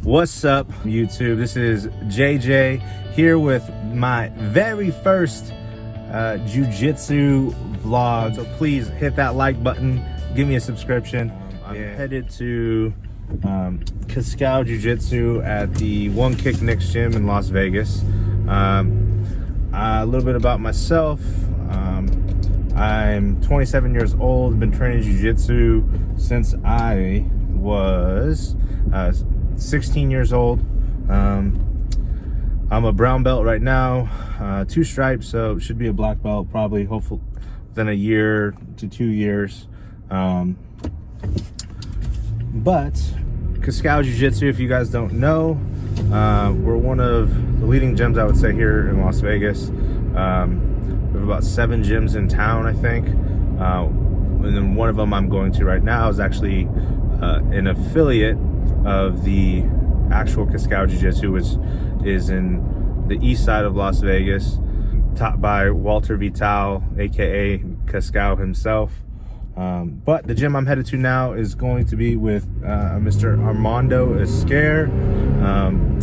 What's up, YouTube? This is JJ here with my very first jiu-jitsu vlog. So please hit that like button, give me a subscription. I'm headed to Cascal Jiu-Jitsu at the One Kick Nick's gym in Las Vegas. A little bit about myself. I'm 27 years old, been training jiu-jitsu since I was 16 years old. I'm a brown belt right now, 2 stripes, so should be a black belt probably, hopefully within a year to 2 years. But Cascal Jiu-Jitsu, if you guys don't know, we're one of the leading gyms, I would say, here in Las Vegas. We have about 7 gyms in town, I think. And then one of them I'm going to right now is actually an affiliate of the actual Cascal Jiu-Jitsu, which is in the east side of Las Vegas, taught by Walter Vital, aka Cascal himself. But the gym I'm headed to now is going to be with Mr. Armando.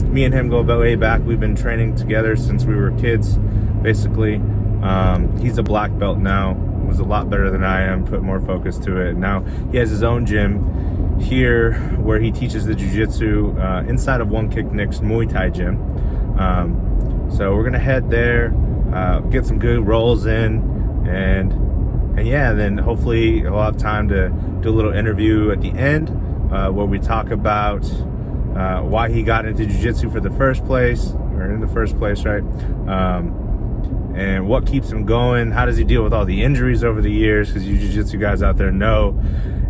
Me and him go way back. We've been training together since we were kids, basically. He's a black belt now, was a lot better than I am, put more focus to it. Now he has his own gym here where he teaches the jiu-jitsu inside of One Kick Nick's Muay Thai gym. So we're gonna head there, get some good rolls in, and yeah, then hopefully we'll have time to do a little interview at the end where we talk about why he got into jiu-jitsu in the first place, right? And what keeps him going. How does he deal with all the injuries over the years? Because you jiu-jitsu guys out there know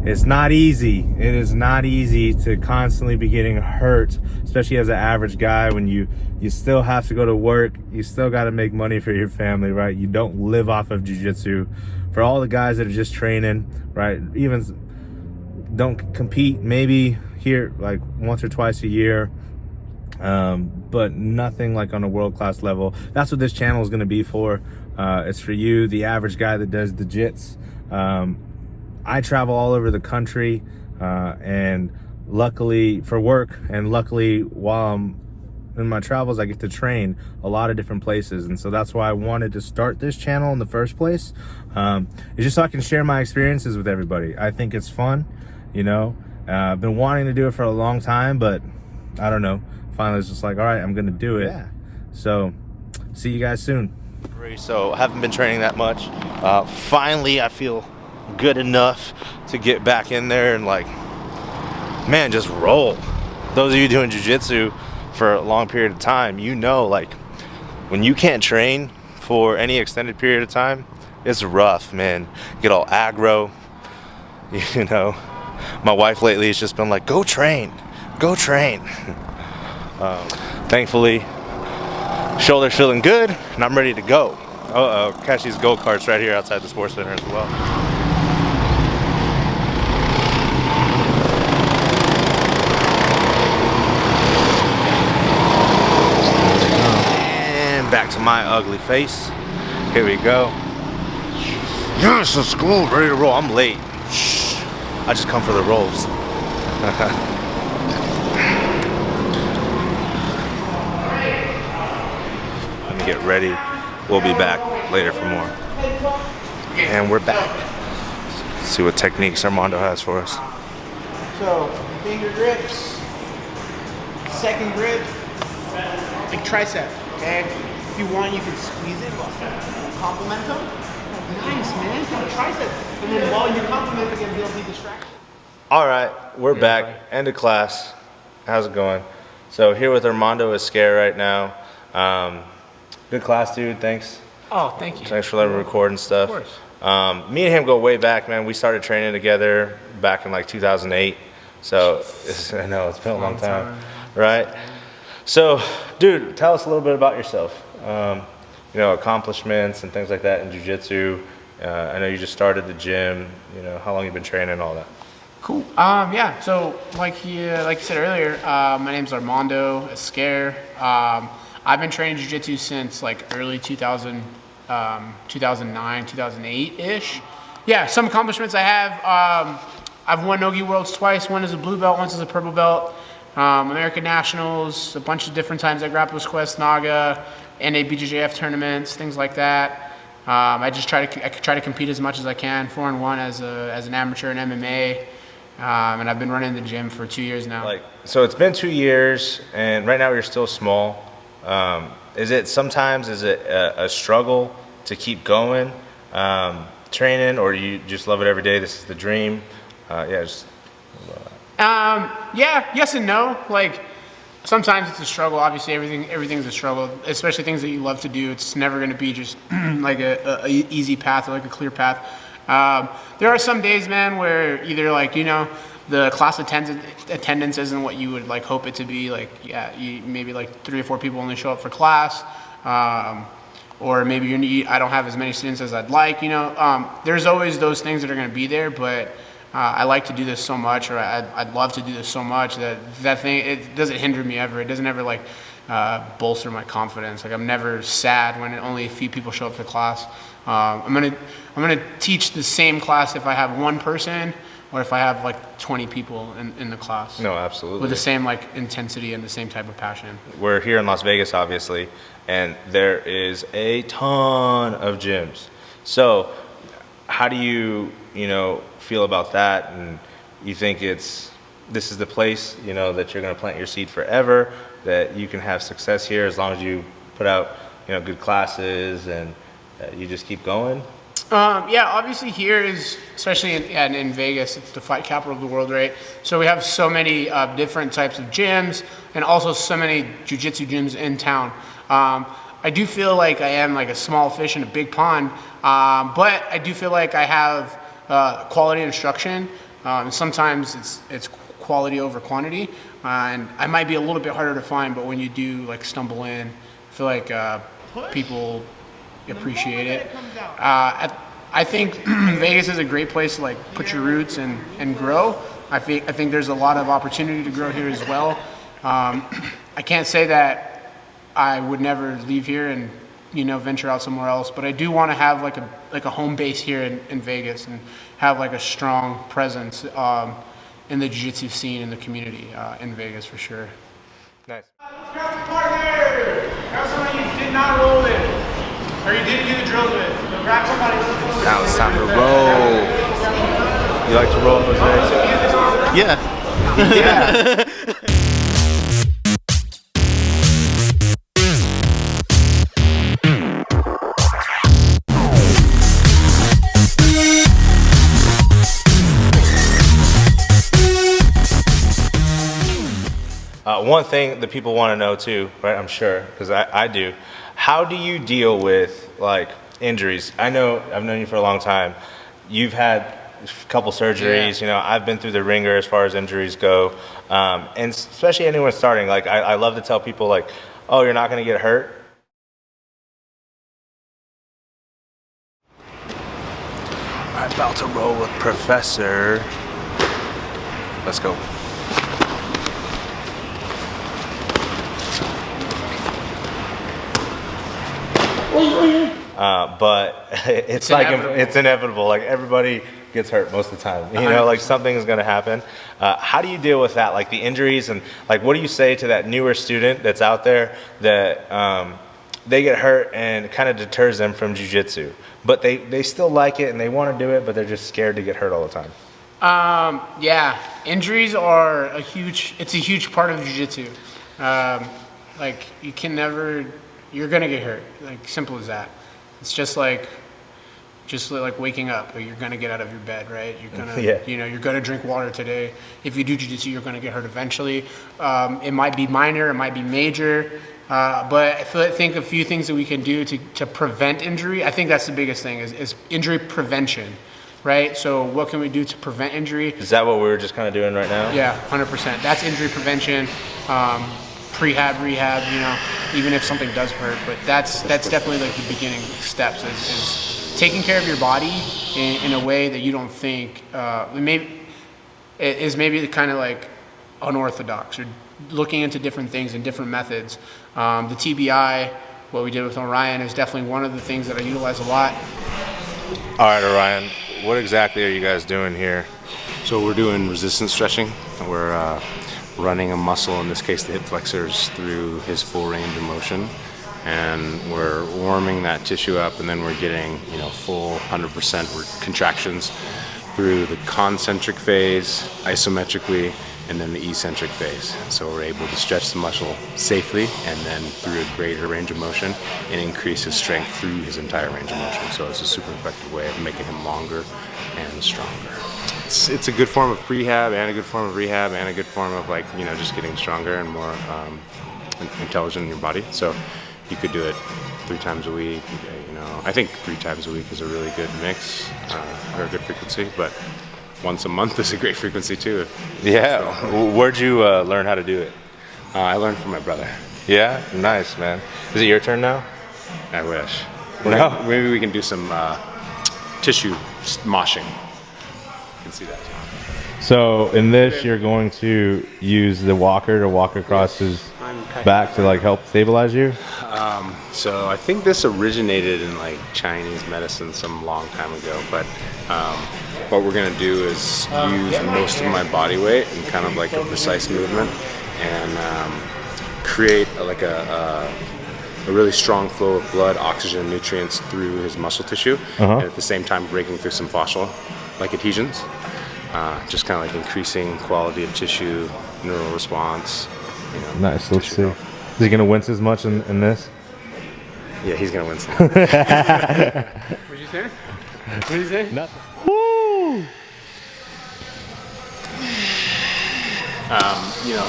it's not easy. It is not easy to constantly be getting hurt, especially as an average guy, when you still have to go to work. You still got to make money for your family, right? You don't live off of jiu-jitsu. For all the guys that are just training, right? Even don't compete, maybe here like once or twice a year. But nothing like on a world-class level. That's what this channel is going to be for. It's for you, the average guy that does the jits. I travel all over the country, and luckily for work, and luckily while I'm in my travels, I get to train a lot of different places. And so that's why I wanted to start this channel in the first place. It's just so I can share my experiences with everybody. I think it's fun, you know. I've been wanting to do it for a long time, but I don't know. Finally, it's just like, all right, I'm gonna do it. Yeah. So, see you guys soon. So, I haven't been training that much. Finally, I feel good enough to get back in there and, like, man, just roll. Those of you doing jiu-jitsu for a long period of time, you know, like, when you can't train for any extended period of time, it's rough, man. Get all aggro, you know. My wife lately has just been like, go train. Thankfully, shoulder's feeling good, and I'm ready to go. Catch these go-karts right here outside the sports center as well. And back to my ugly face. Here we go. Yes, let's go. Ready to roll. I'm late. Shh. I just come for the rolls. Get ready. We'll be back later for more. And we're back. Let's see what techniques Armando has for us. So, finger grips, second grip, like tricep, okay? If you want, you can squeeze it, complement them. Nice, man. Tricep. And then while you complement again, he'll be distracted. All right, we're back. End of class. How's it going? So, here with Armando Fliessbach right now. Good class, dude. Thanks. Oh, thank you. Thanks for letting me record and stuff. Of course. Me and him go way back, man. We started training together back in like 2008. So I know it's been a long time, right? So, dude, tell us a little bit about yourself. You know, accomplishments and things like that in jiu-jitsu. I know you just started the gym. You know, how long you've been training and all that. Cool. Yeah. So, like you said earlier, my name's Armando Fliessbach. I've been training jiu-jitsu since like early 2009, 2008-ish. Yeah, some accomplishments I have. I've won Nogi Worlds twice, one as a blue belt, once as a purple belt. American Nationals, a bunch of different times at Grappler's Quest, Naga, NA BJJF tournaments, things like that. I try to compete as much as I can, 4-1 as an amateur in MMA. And I've been running the gym for 2 years now. So it's been 2 years, and right now you're still small. Is it a struggle to keep going, training, or do you just love it every day? This is the dream. Yes and no. Like, sometimes it's a struggle. Obviously, everything's a struggle, especially things that you love to do. It's never going to be just like a easy path or like a clear path. There are some days, man, where either the class attendance isn't what you would like hope it to be. Like, maybe like 3 or 4 people only show up for class, or maybe I don't have as many students as I'd like. There's always those things that are going to be there, but I like to do this so much, or I'd love to do this so much that thing, it doesn't hinder me ever. It doesn't ever bolster my confidence. Like, I'm never sad when only a few people show up for class. I'm gonna teach the same class if I have 1 person or if I have like 20 people in the class. No, absolutely. With the same like intensity and the same type of passion. We're here in Las Vegas, obviously, and there is a ton of gyms. So how do you feel about that? And you think this is the place, that you're going to plant your seed forever, that you can have success here as long as you put out, good classes and you just keep going? Obviously here is, especially in Vegas, it's the fight capital of the world, right? So we have so many different types of gyms and also so many jiu-jitsu gyms in town. I do feel like I am like a small fish in a big pond, but I do feel like I have quality instruction. Sometimes it's quality over quantity, and I might be a little bit harder to find, but when you do like stumble in, I feel like people appreciate it. I think Vegas is a great place to like put your roots and grow. I think there's a lot of opportunity to grow here as well. I can't say that I would never leave here and venture out somewhere else, but I do want to have like a home base here in Vegas and have like a strong presence in the jiu-jitsu scene in the community in Vegas for sure. Nice. Let's grab a partner. Grab somebody you did not roll with, or you didn't do the drills with. So grab somebody. Now it's time to roll. You like to roll, Jose? Yeah. One thing that people want to know too, right? I'm sure, because I do. How do you deal with like injuries? I know I've known you for a long time. You've had a couple surgeries. Yeah. I've been through the ringer as far as injuries go, and especially anyone starting. Like I love to tell people like, oh, you're not going to get hurt. I'm about to roll with Professor. Let's go. But it's inevitable. Like everybody gets hurt most of the time. Like something is going to happen. How do you deal with that? Like the injuries and like what do you say to that newer student that's out there that they get hurt and it kind of deters them from jiu-jitsu, but they still like it and they want to do it, but they're just scared to get hurt all the time? Injuries are a huge part of jiu-jitsu. Like you're gonna get hurt. Like simple as that. It's just like waking up. You're gonna get out of your bed, right? You're gonna, you're gonna drink water today. If you do jiu-jitsu, you're gonna get hurt eventually. It might be minor, it might be major, but I think a few things that we can do to prevent injury. I think that's the biggest thing is injury prevention, right? So what can we do to prevent injury? Is that what we were just kind of doing right now? Yeah, 100%. That's injury prevention. Prehab, rehab, even if something does hurt, but that's definitely like the beginning steps is taking care of your body in a way that you don't think maybe kind of like unorthodox or looking into different things and different methods. The TBI, what we did with Orion, is definitely one of the things that I utilize a lot. All right, Orion, what exactly are you guys doing here? So we're doing resistance stretching. We're running a muscle, in this case the hip flexors, through his full range of motion. And we're warming that tissue up, and then we're getting, full 100% contractions through the concentric phase, isometrically, and then the eccentric phase. So we're able to stretch the muscle safely, and then through a greater range of motion, and increase his strength through his entire range of motion. So it's a super effective way of making him longer and stronger. It's a good form of prehab, and a good form of rehab, and a good form of just getting stronger and more intelligent in your body. So you could do it 3 times a week. I think 3 times a week is a really good mix, or a good frequency, but once a month is a great frequency too. Yeah. So, where'd you learn how to do it? I learned from my brother. Yeah? Nice, man. Is it your turn now? I wish. No? Maybe we can do some tissue moshing. You can see that too. So in this, you're going to use the walker to walk across his back to help stabilize you? So I think this originated in Chinese medicine some long time ago, but what we're gonna do is use most of my body weight and kind of a precise movement, and create a really strong flow of blood, oxygen, and nutrients through his muscle tissue, and at the same time breaking through some fascial adhesions, just kind of increasing quality of tissue, neural response. Nice. Let's see. Is he gonna wince as much in this? Yeah, he's gonna wince. What'd you say? What did you say? Nothing. Woo!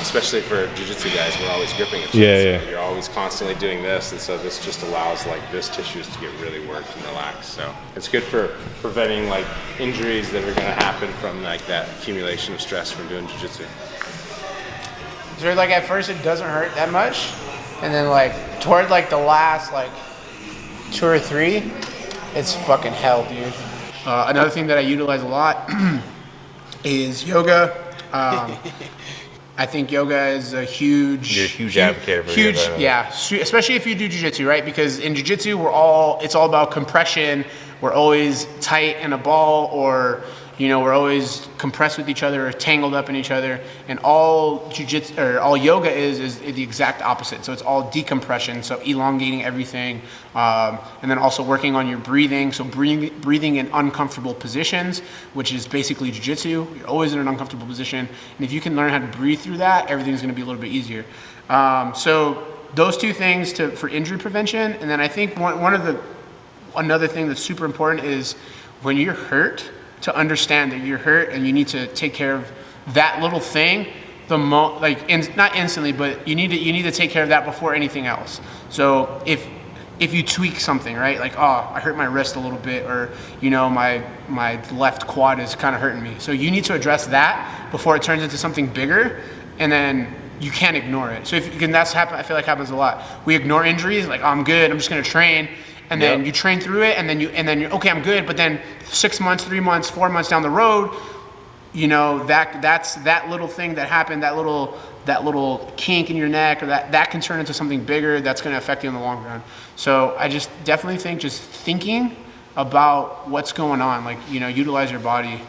Especially for jiu-jitsu guys, we're always gripping each other. Yeah. So you're always constantly doing this, and so this just allows this tissues to get really worked and relaxed. So it's good for preventing injuries that are going to happen from that accumulation of stress from doing jiu-jitsu. So at first it doesn't hurt that much, and then toward the last 2 or 3, it's fucking hell, dude. Another thing that I utilize a lot is yoga. I think yoga is a huge... You're a huge advocate for yoga. Yeah, especially if you do jiu-jitsu, right? Because in jiu-jitsu, it's all about compression. We're always tight in a ball, or we're always compressed with each other or tangled up in each other. And all jiu-jitsu or all yoga is the exact opposite. So it's all decompression, so elongating everything, and then also working on your breathing. So breathing in uncomfortable positions, which is basically jiu-jitsu. You're always in an uncomfortable position, and if you can learn how to breathe through that, everything's going to be a little bit easier. So those 2 things for injury prevention, and then I think another thing that's super important is when you're hurt, to understand that you're hurt and you need to take care of that little thing not instantly, but you need to take care of that before anything else. So if you tweak something, right, I hurt my wrist a little bit, or my left quad is kind of hurting me, so you need to address that before it turns into something bigger, and then you can't ignore it. So I feel like happens a lot. We ignore injuries, I'm good, I'm just gonna train. And then you train through it, and then you're okay, I'm good. But then 6 months, 3 months, 4 months down the road, that's that little thing that happened, that little kink in your neck, or that can turn into something bigger that's going to affect you in the long run. So I just definitely think just thinking about what's going on, utilize your body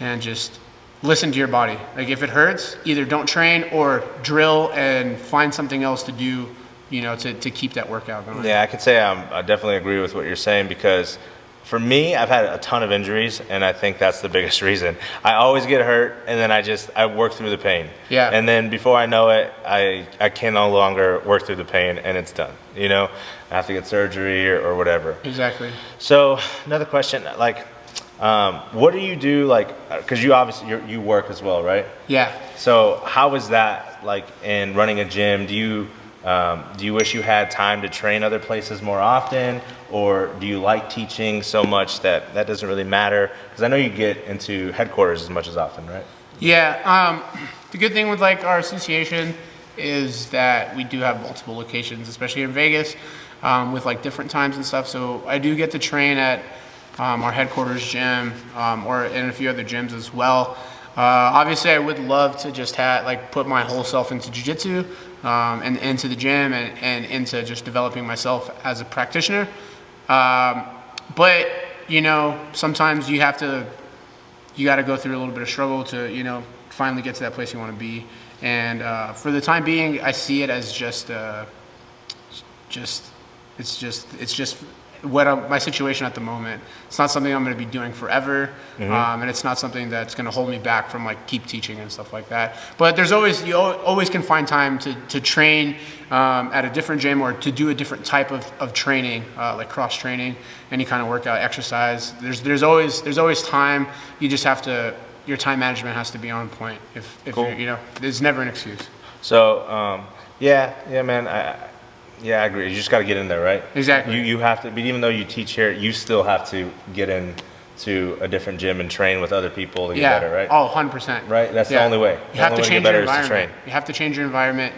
and just listen to your body. If it hurts, either don't train or drill and find something else to do, to keep that workout going. Yeah, I could say I definitely agree with what you're saying, because for me, I've had a ton of injuries, and I think that's the biggest reason. I always get hurt, and then I work through the pain. Yeah. And then before I know it, I can no longer work through the pain, and it's done. I have to get surgery or whatever. Exactly. So another question, what do you do, because you obviously you work as well, right? Yeah. So how is that in running a gym? Do you wish you had time to train other places more often, or do you like teaching so much that doesn't really matter? Because I know you get into headquarters as much as often, right? Yeah. The good thing with our association is that we do have multiple locations, especially in Vegas, with different times and stuff. So I do get to train at our headquarters gym, or in a few other gyms as well. Obviously, I would love to just put my whole self into jiu-jitsu, and into the gym, and into just developing myself as a practitioner. But sometimes you got to go through a little bit of struggle to finally get to that place you want to be. And for the time being, I see it as just my situation at the moment. It's not something I'm going to be doing forever, and it's not something that's going to hold me back from like keep teaching and stuff like that. But there's you always can find time to train at a different gym, or to do a different type of training, like cross training, any kind of workout, exercise. There's always time. You just have to, your time management has to be on point. If Cool. there's never an excuse. So yeah, man. I agree. You just got to get in there, right? Exactly. You have to, but even though you teach here, you still have to get into a different gym and train with other people to get better, right? Oh, 100%. Right? That's the only way. You have to change your environment. Train. You have to change your environment.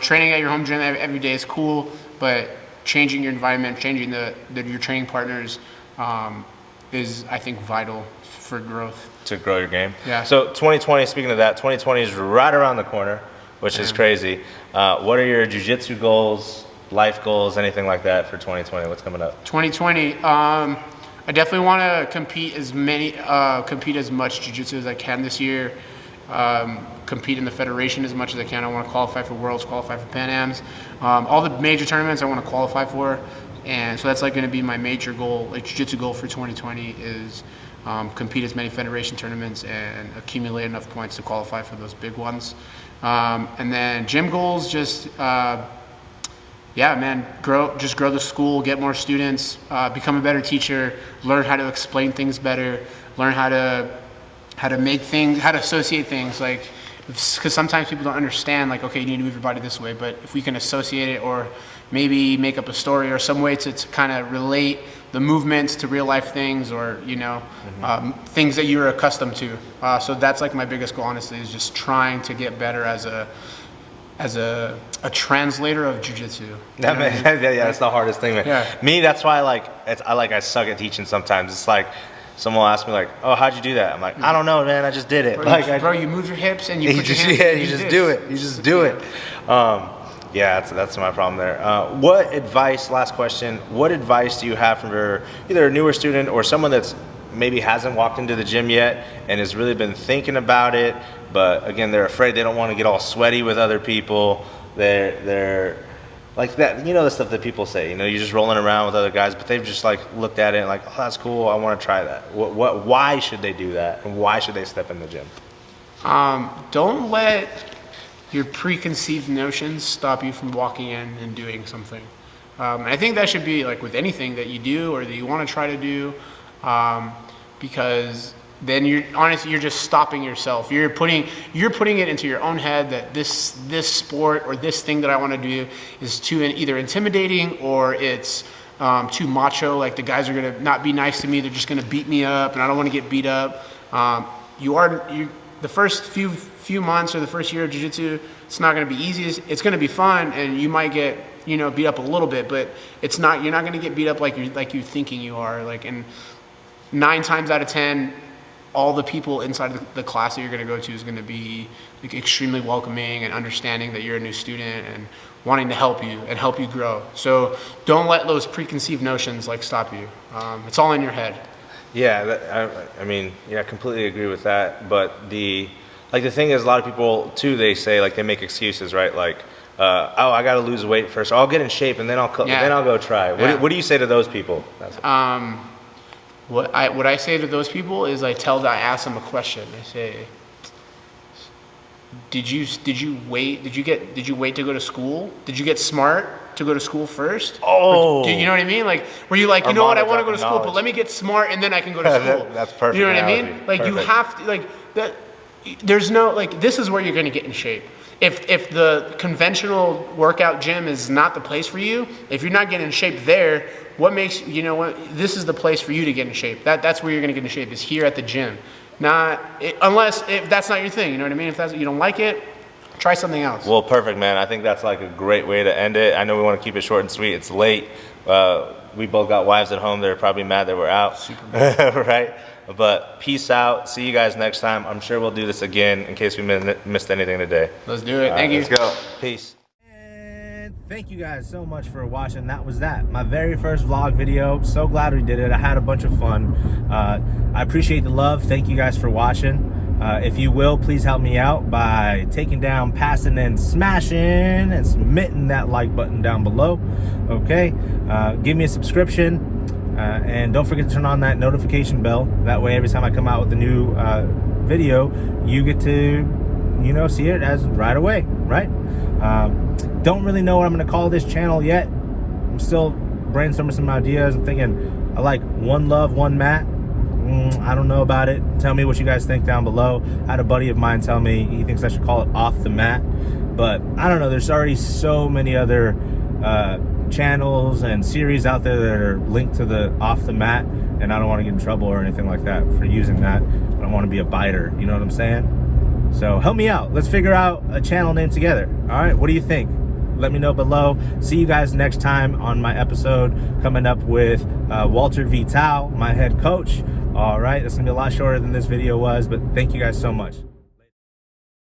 Training at your home gym every day is cool, but changing your environment, changing your training partners is, I think, vital for growth. To grow your game. Yeah. So 2020, speaking of that, 2020 is right around the corner, which is crazy. What are your jiu-jitsu goals, life goals, anything like that for 2020? What's coming up? 2020, I definitely want to compete as much jiu-jitsu as I can this year. Compete in the federation as much as I can. I want to qualify for Worlds, qualify for Pan Ams. All the major tournaments I want to qualify for. And so that's like going to be my major goal, like jiu-jitsu goal for 2020 is compete as many federation tournaments and accumulate enough points to qualify for those big ones. And then gym goals, grow the school, get more students, become a better teacher, learn how to explain things better, learn how to make things, how to associate things, like, because sometimes people don't understand, like, okay, you need to move your body this way, but if we can associate it, or maybe make up a story or some way to kind of relate the movements to real life things, or things that you're accustomed to. So that's like my biggest goal, honestly, is just trying to get better as a translator of jiu-jitsu. That's the hardest thing, man. Yeah. Me, that's why I suck at teaching sometimes. It's like someone will ask me like, "Oh, how'd you do that?" I'm like, "I don't know, man. I just did it." Bro, you move your hips and you put your hands. You just do it. You just do it. That's my problem there. What advice, last question, what advice do you have for either a newer student or someone that's maybe hasn't walked into the gym yet and has really been thinking about it, but again, they're afraid, they don't want to get all sweaty with other people. They're like that, the stuff that people say, you're just rolling around with other guys, but they've just like looked at it and like, oh, that's cool, I want to try that. Why should they do that? And why should they step in the gym? Don't let your preconceived notions stop you from walking in and doing something. And I think that should be like with anything that you do or that you want to try to do, because then you're just stopping yourself. You're putting it into your own head that this sport or this thing that I want to do is too either intimidating or it's too macho. Like the guys are gonna not be nice to me. They're just gonna beat me up, and I don't want to get beat up. The first few months or the first year of jiu-jitsu, it's not going to be easy. It's going to be fun, and you might get beat up a little bit, but you're not going to get beat up like you're thinking you are. Like, and 9 times out of 10, all the people inside the class that you're going to go to is going to be like extremely welcoming and understanding that you're a new student and wanting to help you grow. So don't let those preconceived notions like stop you. It's all in your head. Yeah, I completely agree with that. But the thing is, a lot of people too, they say, like, they make excuses, right? Like, I got to lose weight first. I'll get in shape and then I'll go try. What do you say to those people? What I say to those people is I ask them a question. I say, did you wait to go to school? Did you get smart to go to school first? Oh, you know what I mean? Like, were you like, Armando, I want to go to school, but let me get smart and then I can go to school. That's perfect. You know what analogy. I mean? Like, perfect. you have to, like, that. There's no, like, this is where you're going to get in shape. If the conventional workout gym is not the place for you, if you're not getting in shape there, what makes, this is the place for you to get in shape. That's where you're going to get in shape, is here at the gym. Unless if that's not your thing, you know what I mean? If you don't like it, try something else. Well, perfect, man. I think that's like a great way to end it. I know we want to keep it short and sweet. It's late. We both got wives at home. They're probably mad that we're out. Super right? But peace out. See you guys next time. I'm sure we'll do this again in case we missed anything today. Let's do it. Thank you. Let's go. Peace. And thank you guys so much for watching. That was my very first vlog video. So glad we did it. I had a bunch of fun. I appreciate the love. Thank you guys for watching. If you will, please help me out by taking down, passing, and smashing and submitting that like button down below. Okay, give me a subscription, and don't forget to turn on that notification bell. That way, every time I come out with a new video, you get to, you know, see it as right away, right? Don't really know what I'm going to call this channel yet. I'm still brainstorming some ideas. I'm thinking I like One Love, One Mat. I don't know about it. Tell me what you guys think down below. I had a buddy of mine tell me he thinks I should call it Off the Mat, but I don't know. There's already so many other channels and series out there that are linked to the Off the Mat, and I don't want to get in trouble or anything like that for using that. I don't want to be a biter, you know what I'm saying? So help me out. Let's figure out a channel name together. All right, what do you think? Let me know below. See you guys next time on my episode coming up with Walter Vital, my head coach. All right, it's gonna be a lot shorter than this video was, but thank you guys so much.